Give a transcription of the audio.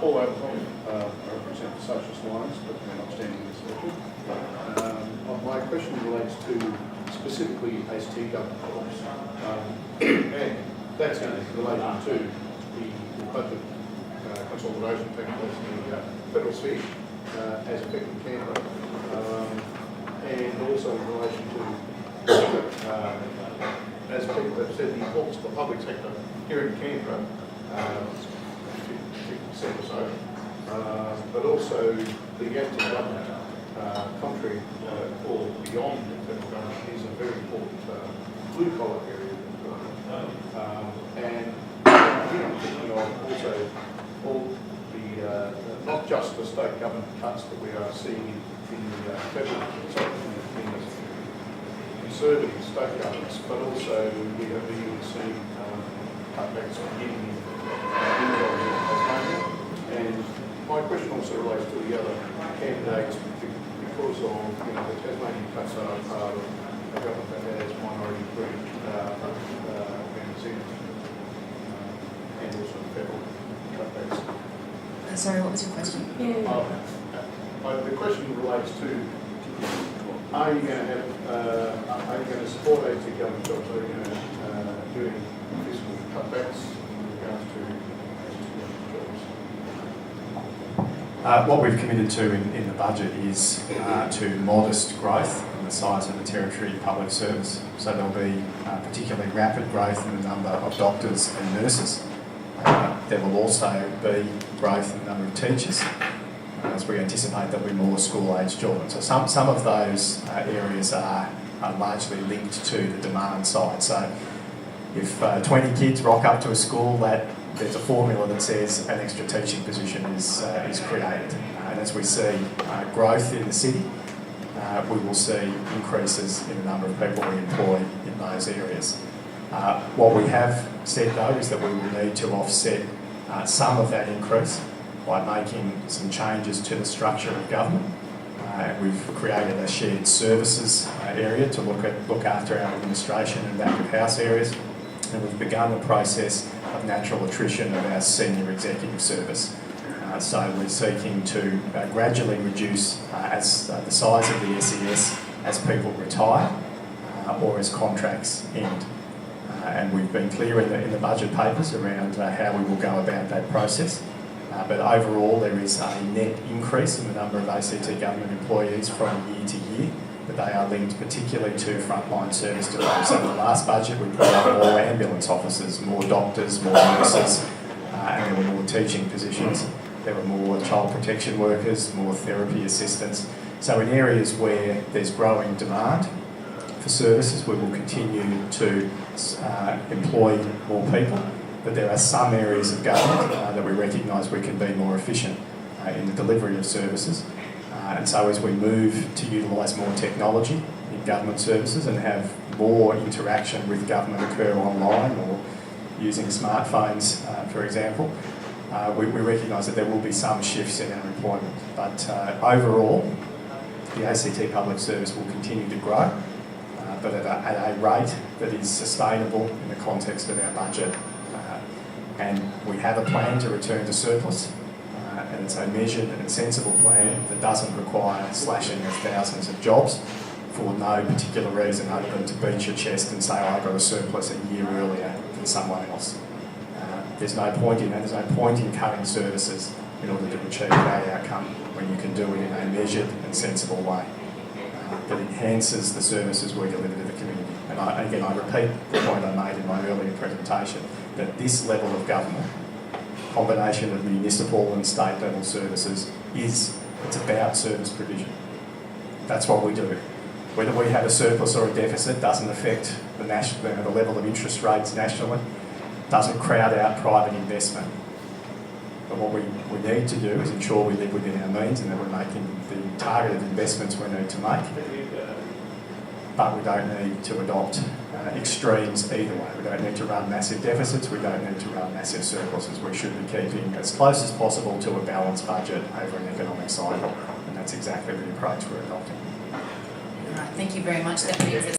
Paul Abercrombie, I represent the Socialist Alliance, but we're not standing in this election. My question relates to specifically ACT government jobs, and that's in relation to the budget consolidation taking place in the federal sphere as affecting Canberra, and also in relation to, as people have said, the importance of the public sector here in Canberra, 50% or so, but also the active government, contrary or beyond the federal government, is a very important blue-collar area. And here I'm thinking of also all the, not just the state government cuts that we are seeing in the federal, sorry, in the conservative state governments, but also we have even seen cutbacks beginning in Tasmania. And my question also relates to the other candidates because of, the Tasmanian cuts are part of a government that has minority group organisations and also federal cutbacks. Sorry, what was your question? The question relates to: are you going to support ACT government jobs? Are you going to do any fiscal cutbacks in regards to ACT government jobs? What we've committed to in the budget is to modest growth in the size of the Territory Public Service. So there'll be particularly rapid growth in the number of doctors and nurses. There will also be growth in the number of teachers, as we anticipate there'll be more school-aged children. So some of those areas are largely linked to the demand side. So if 20 kids rock up to a school, there's a formula that says an extra teaching position is created. And as we see growth in the city, we will see increases in the number of people we employ in those areas. What we have said though is that we will need to offset some of that increase by making some changes to the structure of government. We've created a shared services area to look after our administration and back of house areas, and we've begun the process of natural attrition of our senior executive service. So we're seeking to gradually reduce as the size of the SES as people retire or as contracts end. And we've been clear in the budget papers around how we will go about that process. But overall, there is a net increase in the number of ACT government employees from year to year, but they are linked particularly to frontline service delivery. So in the last budget, we put up more ambulance officers, more doctors, more nurses, and there were more teaching positions. There were more child protection workers, more therapy assistants. So in areas where there's growing demand for services, we will continue to employ more people. But there are some areas of government that we recognise we can be more efficient in the delivery of services. And so as we move to utilise more technology in government services and have more interaction with government occur online or using smartphones, for example, we recognise that there will be some shifts in our employment. But overall, the ACT Public Service will continue to grow, but at a rate that is sustainable in the context of our budget. And we have a plan to return to surplus, and it's a measured and sensible plan that doesn't require slashing of thousands of jobs for no particular reason other than to beat your chest and say, I got a surplus a year earlier than someone else. There's no point in that. There's no point in cutting services in order to achieve that outcome when you can do it in a measured and sensible way that enhances the services we deliver to the community. And I repeat the point I made in my earlier presentation, that this level of government, combination of municipal and state level services, it's about service provision. That's what we do. Whether we have a surplus or a deficit doesn't affect the level of interest rates nationally, doesn't crowd out private investment. But what we need to do is ensure we live within our means and that we're making the targeted investments we need to make. But we don't need to adopt extremes either way. We don't need to run massive deficits, we don't need to run massive surpluses. We should be keeping as close as possible to a balanced budget over an economic cycle, and that's exactly the approach we're adopting. All right, thank you very much. That brings us